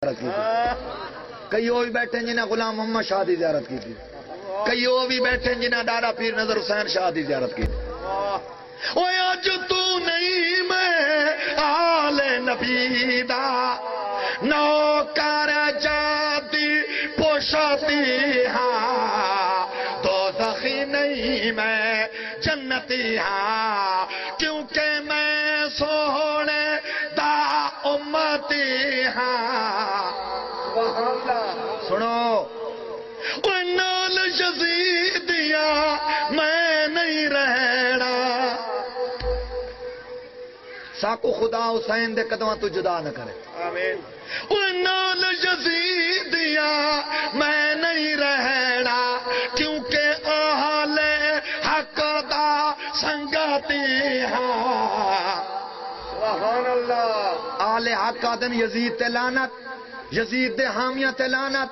زیارت کی تھی، کئی وہ بھی بیٹھے جنہیں غلام محمد شاہ دی زیارت کی تھی، کئی وہ بھی بیٹھے جنہیں ڈاڈا پیر نظر حسین شاہ دی زیارت کی تھی۔ اوے اج تو نہیں میں آل نبی دا نوکر جاتی پوشتی ہاں، دوزخی نہیں میں جنتی ہاں، کیونکہ میں سونے دا امتی ہاں۔ سنو نال یزیدیا میں نہیں رہنا، ساکو خدا حسین دے قدماں تو جدا نہ کرے، آمین۔ نال یزیدیا میں نہیں رہنا، کیونکہ اہل حق دا سنگتی ہاں۔ سبحان اللہ۔ اہل حق آدن یزید تے لعنت، یزید دے حامیاں تے لعنت،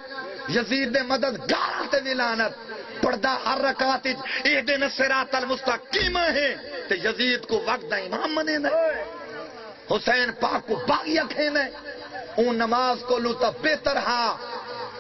یزید دے مددگاراں تے بھی لعنت۔ پردہ ہر رکعت اہدنا الصراط المستقیم ہے تے یزید کو وقت دا امام منے نا، حسین پاک کو باغیہ کھینے، اون نماز کو لوتا بہتر ہاں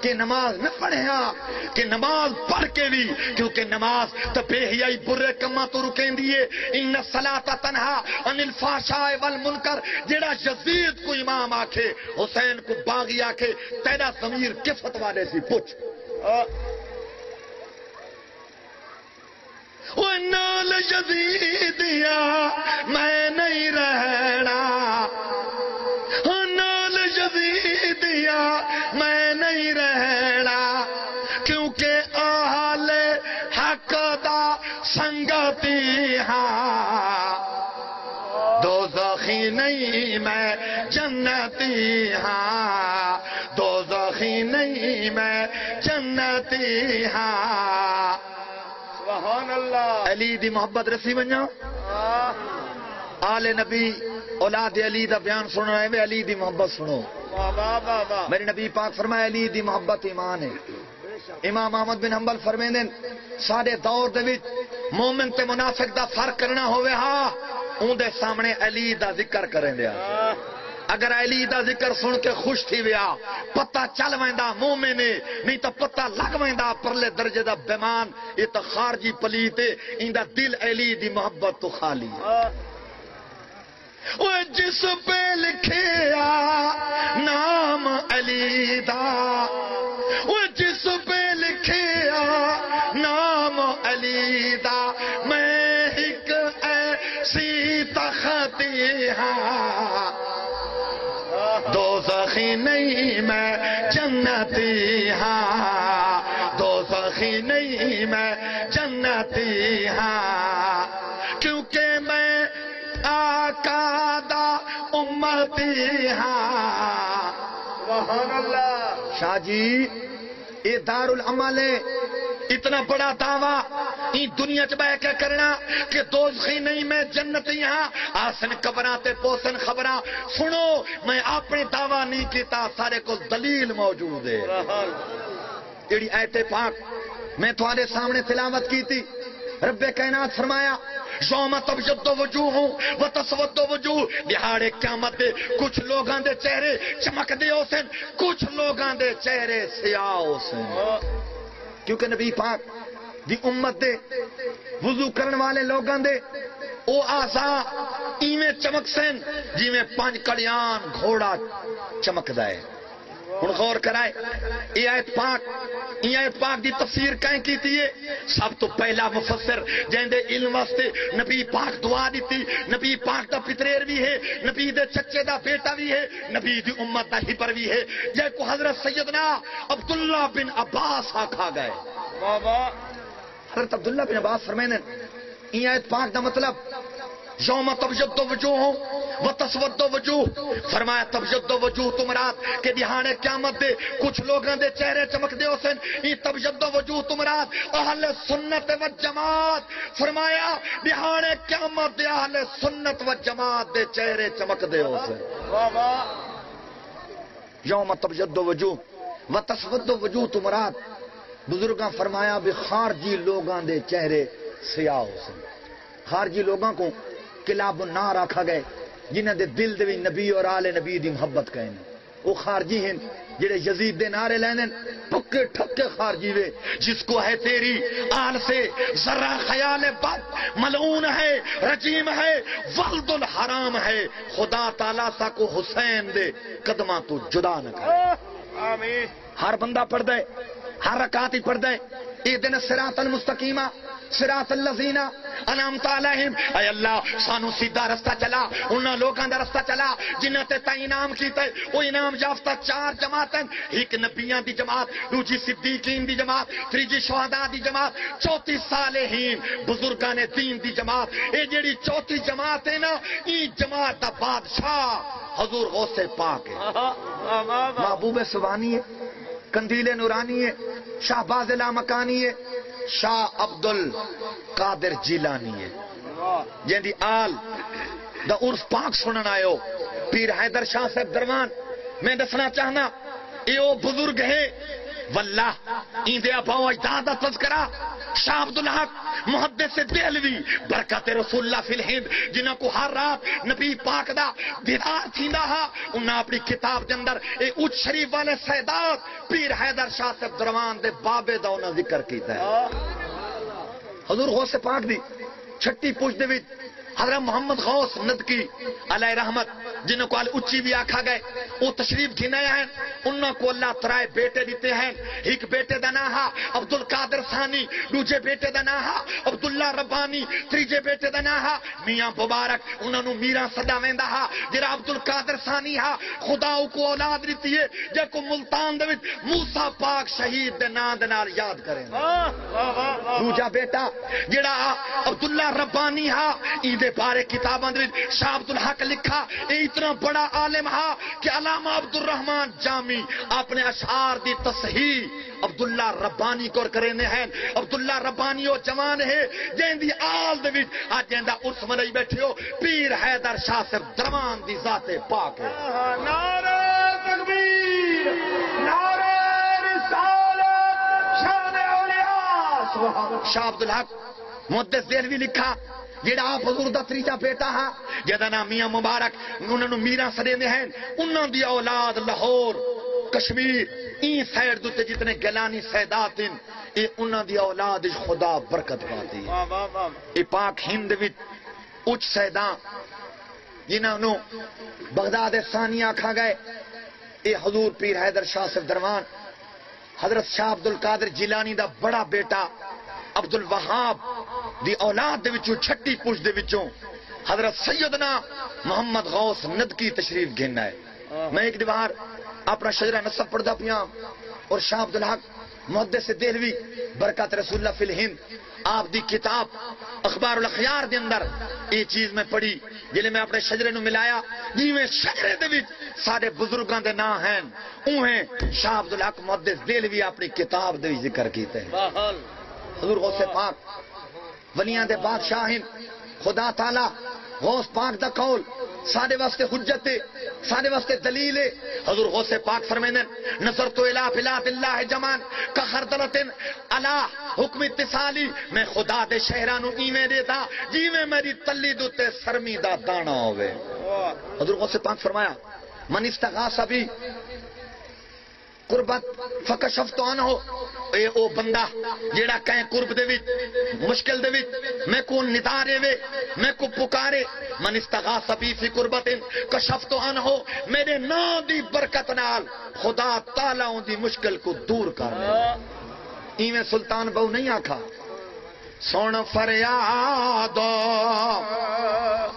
کہ نماز نہ پڑھے ہاں، کہ نماز پڑھ کے بھی، کیونکہ نماز تو بے حیائی برے کما تو رکیں دیئے، ان الصلاۃ تنہا عن الفحشاء والمنکر۔ جیڑا یزید کو امام آکھے، حسین کو باغی آکھے، تیرا ضمیر کس فتوہ دے سی پوچھ۔ نال یزیدیا میں نہیں رہنا، نال یزیدیا میں نہیں رہنا، کیونکہ اہل حق دا سنگتی ہاں، دوزخی نہیں میں جنتی ہاں، دوزخی نہیں میں جنتی ہاں۔ سبحان اللہ۔ علی دی محبت رسی بنیا، آل نبی اولاد علی دا بیان سننا ہے، علی دی محبت سنو۔ میرے نبی پاک فرمائے علی دی محبت ایمان ہے۔ امام احمد بن حنبل فرمیندے سارے دور دے وچ مومن تے منافق دا فرق کرنا ہوئے ہاں، اون دے سامنے علی دا ذکر کریں دیا۔ اگر علی دا ذکر سن کے خوش تھی ویا، پتہ چل ویندا مومن ہے، نہیں تو پتہ لگ ویندا پرلے درجے دا بیمان، یہ تو خارجی پلیت ہے، ان دا دل علی دی محبت تو خالی ہے۔ وہ جس پہ لکھیا نام علی دا، وہ جس پہ لکھیا نام علی دا، میں ایک ایسی تختی ہاں، دوزخی نہیں میں جنتی ہاں، دوزخی نہیں میں جنتی ہاں، کیونکہ میں آقا دا امتی ہاں۔ سبحان اللہ۔ شاہ جی یہ دار العمل ہے، اتنا بڑا دعویٰ این دنیا چ بہ کے کرنا کہ دوزخی نہیں میں جنتی ہاں، آسن قبراں تے پوسن خبراں سنو، میں اپنی دعویٰ نہیں کیتا، سارے کو دلیل موجود ہے۔ جیڑی آیت پاک میں تمہارے سامنے تلاوت کی تھی، رب کائنات فرمایا یوم تبیض وجوہ و تسود وجوہ، دہاڑے قیامت دے کچھ لوگاں دے چہرے چمک دے ہوسن، کچھ لوگاں دے چہرے سیاہ ہوسن، کیونکہ نبی پاک دی امت دے وضو کرن والے لوگاں دے او آسا ایویں چمک سن جیویں 5 کڑیان گھوڑا چمکدا ہے۔ ہن غور کرائے یہ آیت پاک دی تفسیر کہیں کیتی ہے؟ سب تو پہلا مفسر جہندے علم واسطے نبی پاک دعا دیتی، نبی پاک دا پتریر بھی ہے، نبی دے چچے دا بیٹا بھی ہے، نبی دی امت دا ہپر بھی ہے، جے کو حضرت سیدنا عبداللہ بن عباس آکھا گئے۔ حضرت عبداللہ بن عباس فرمائنے یہ آیت پاک دا مطلب یوم تبیض وجوہ و تسود وجوہ، فرمایا تبیض وجوہ تو مراد کہ دہانے قیامت دے کچھ لوگاں دے چہرے چمک دے حسین، یہ تبیض وجوہ تو مراد اہل سنت و جماعت، فرمایا دہانے قیامت دے اہل سنت و جماعت دے چہرے چمک دے حسین۔ یوم تبیض وجوہ و تسود وجوہ تو مراد بزرگاں فرمایا بھی خارجی لوگاں دے چہرے سیاہ حسین، خارجی لوگاں کو کلاب النار آکھا گئے جنہاں دے دل دے نبی اور آل نبی دی محبت کہنے، وہ خارجی ہیں جڑے یزید دے نعرے لینے پکے ٹھکے خارجی وے. جس کو ہے تیری آل سے ذرا خیال بد، ملعون ہے، رجیم ہے، ولد الحرام ہے. خدا تعالیٰ سا کو حسین دے قدماں تو جدا نہ کرے. آمین. ہر بندہ پڑھ دے، ہر رکعت ہی پڑھ دے اہدنا الصراط المستقیم صراط الذین انعمت علیہم. اے اللہ سانو سیدھا رستہ چلا، انہاں لوکاں دا رستہ چلا جنہاں تے تا انعام کیتا. او انعام یافتہ 4 جماعتیں، ایک نبیاں دی جماعت، دوجی صدیقین دی جماعت، تیجی شہداء دی جماعت، چوتھی صالحین بزرگان دین دی جماعت. اے جیڑی چوتھی جماعت ہے نا، ای جماعت دا بادشاہ حضور غوث پاک ہے، محبوب سبحانی ہے، قندیل نورانی ہے، شہباز لامکانی ہے، شاہ عبد القادر جیلانی ہے. جن دی آل دا عرف پاک سنن آئے پیر حیدر شاہ صاحب درمان. میں دسنا چاہنا اے او بزرگ ہے واللہ این دے اباؤ اجداد دا تذکرہ شاہ عبدالحق محدث دہلوی برکت رسول اللہ فی الہند جنہاں کو ہر رات نبی پاک دا دیدار تھیندا ہا. انہاں اپنی کتاب دے اندر اے اچ شریف والے سیدات پیر حیدر شاہ صاحب درمان دے بابے دا انہاں ذکر کیتا ہے. حضور غوث پاک دی چھٹی پوچھ دے وچ حضرت محمد غوث ندکی علیہ رحمت جنہوں کو اچھی بھی آکھا گئے وہ تشریف گھنائے ہیں. انہوں کو اللہ ترائے بیٹے دیتے ہیں. ایک بیٹے دا نام ہے عبد القادر ثانی، دوجے بیٹے دا نام ہے عبداللہ ربانی، تیجے بیٹے دا نام ہے میاں مبارک. انہوں نے میرا صدا ویندا ہے جڑا عبد القادر ثانی ہے خدا کو اولاد دیتی ہے جے کو ملتان دے وچ موسیٰ پاک شہید دے نام دے نال یاد کریں. دوجا بیٹا جڑا عبداللہ ربانی ہے این دے بارے کتاباں دے وچ شاہ عبد الحق لکھا. اے اتنا بڑا عالم ہا کہ علامہ عبد الرحمن جامی اپنے اشعار دی تصحیح عبداللہ ربانی کو کرنے ہیں. عبداللہ ربانی وہ جوان ہے جن دی آل دے وچ اج جندا اس منائی بیٹھے ہو پیر حیدر شاہ صاحب درمان دی ذات پاک ہے. نعرہ تکبیر، نعرہ رسالت، شان اولیاء سبحان. شاہ عبدالحق محدث دہلوی لکھا جڑا آپ حضور دا تریجا بیٹا ہا جدا نام میاں مبارک انہوں نے میرا سدے ہیں. انہوں دی اولاد لاہور کشمیر این سائڈ دوتے جتنے گلانی سیدات ہیں اے انہوں دی اولاد خدا برکت پاتی ہے. اے پاک ہند وچ اچ سیداں جنہوں نے بغداد ثانی آکھا گئے اے حضور پیر حیدر شاہ صاحب درمان حضرت شاہ عبد القادر جیلانی دا بڑا بیٹا عبد الوہاب دی اولاد دے وچوں چھٹی پوچھ دے وچوں حضرت سیدنا محمد غوث ندکی تشریف گھننا ہے. میں ایک دیوار اپنا شجرہ نسب پڑھدا پیا اور شاہ عبدالحق محدث دہلوی برکت رسول اللہ فی الہند آپ دی کتاب اخبار الاخیار دے اندر یہ چیز میں پڑھی جلے میں اپنے شجرے نو ملایا جیویں شجرے دے وچ سارے بزرگاں دے نام ہیں اوہیں شاہ عبدالحق محدث دہلوی اپنی کتاب دے ذکر کیتے ہیں. حضور غوث پاک ولیاں دے بادشاہ ہیں. خدا تعالی غوث پاک دا قول سارے واسطے حجت ہے، سارے واسطے دلیل ہے. حضور غوث پاک فرمائیں نظرت الی بلاد اللہ جمان کا خردلۃ علی حکم اتصالی. میں خدا دے شہرانو ایویں دیتا جیویں میری تلی دوتے سرمی دا دانا ہوئے. حضور غوث پاک فرمایا من استغاث بھی قربت فکشفت عنہ. اے او بندہ جیڑا کہیں قرب دے وچ مشکل دے وچ میں کو ندارے وے میں کو پکارے من استغاث بی فی قربت کشفت عنہ میرے نام دی برکت نال خدا تعالی ان دی مشکل کو دور کر دے. ایویں سلطان بہو نہیں آکھا سن فریاد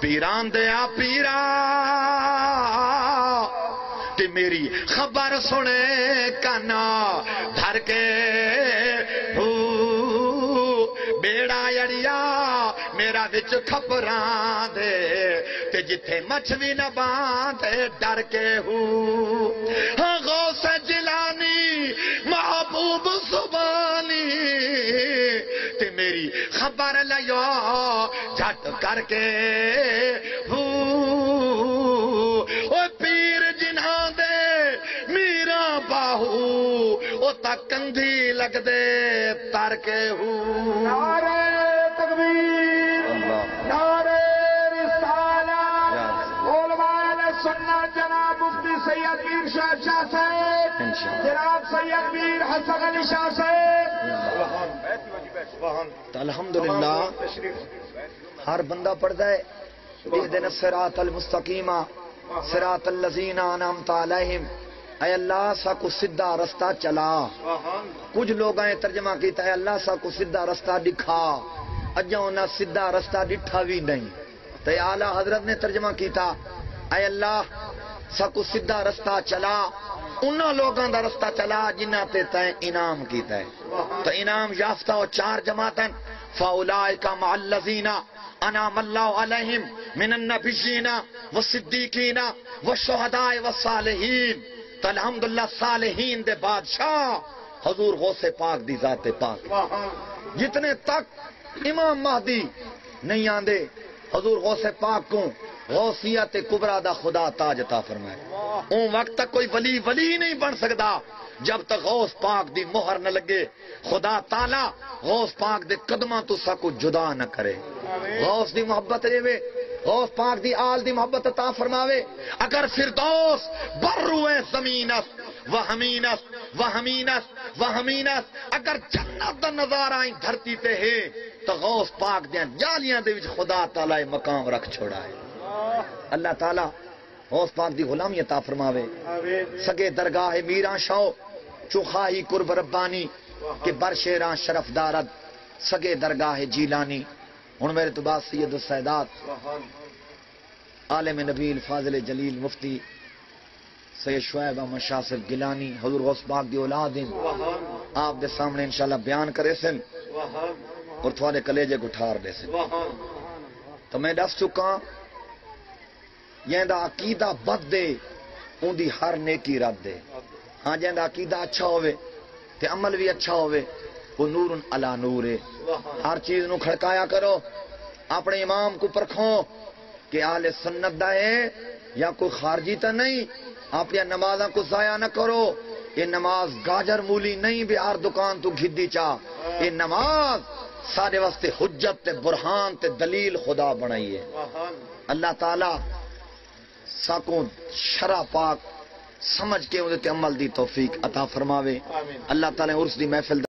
پیران دیا پیرا تے میری خبر سنے کنا دھر کے بیڑا اڑیا میرا وچ کھپراں دے تے جتھے مچھلی نہ باندھے ڈر کے ہاں غوث جیلانی محبوب سبحانی تے میری خبر لیو جھٹ کر کے کندھی لگ دے تر کے نعرہ تکبیر، نعرہ رسالت، علماء سنت جناب مفتی سید میر شاہ شاہ صاحب، جناب سید میر حسن علی شاہ صاحب. تو الحمدللہ ہر بندہ پڑھتا ہے اہدنا الصراط المستقیم صراط الذین انعمت علیہم، اے اللہ سا کو سیدھا رستہ چلا. کچھ لوگ ہیں ترجمہ کیتا ہے اللہ سا کو سیدھا رستہ دکھا، اجا انہاں سیدھا رستہ ڈٹھا بھی نہیں. تو اعلی حضرت نے ترجمہ کیتا اے اللہ سا کو سیدھا رستہ چلا، انہاں لوگاں دا رستہ چلا جنہاں تے تیں انعام کیتا ہے. تو انعام یافتہ و چار جماعتیں فاولئک مع الذین انعم اللہ علیہم من النبیین والصدیقین والشہداء والصالحین. تو الحمدللہ صالحین دے بادشاہ حضور غوث پاک دی ذات پاک. جتنے تک امام مہدی نہیں آندے حضور غوث پاک کو غوثیت کبریٰ دا خدا تاج عطا فرمائے. اون وقت تک کوئی ولی ولی نہیں بن سکتا جب تک غوث پاک دی مہر نہ لگے. خدا تعالی غوث پاک دے قدماں تو سکو جدا نہ کرے. غوث دی محبت دے، غوث پاک دی آل دی محبت عطا فرماوے. اگر فردوس بروئے زمینت وہمینت وہمینت وہمینت، اگر جنت دا نظارہ ہی دھرتی تے ہے تو غوث پاک دیاں جالیاں دے وچ خدا تعالی مقام رکھ چھوڑا ہے. اللہ تعالی غوث پاک دی غلامی عطا فرماوے. سگے درگاہ میراں شو چوخاہی قرب ربانی کہ برشیراں شرف دارد سگے درگاہ جیلانی. ہن میرے تو بعد سید السادات عالم نبیل فاضل جلیل مفتی سید شعیب احمد شاہ صاحب گیلانی حضور غوث پاک دی اولاد ہیں، آپ دے سامنے انشاءاللہ بیان کرے سن اور تھوڑے کلیجے گٹھار دے سن. تو میں دس چکا یہ دا عقیدہ بد دے ان دی ہر نیکی رد دے. ہاں جہاں دا عقیدہ اچھا ہوئے تے عمل بھی اچھا ہوئے وہ نور علی نور ہے. ہر چیز نو کھڑکایا کرو، اپنے امام کو پرکھو کہ اہل سنت دا ہے یا کوئی خارجی تا نہیں. آپ یا نمازاں کو ضائع نہ کرو. یہ نماز گاجر مولی نہیں بہار دکان تو گھدی چاہ، یہ نماز سارے واسطے حجت تے برہان تے دلیل خدا بنائی ہے. اللہ تعالی ساکوں شرع پاک سمجھ کے اندے تے عمل دی توفیق عطا فرماوے. اللہ تعالی عرس دی محفل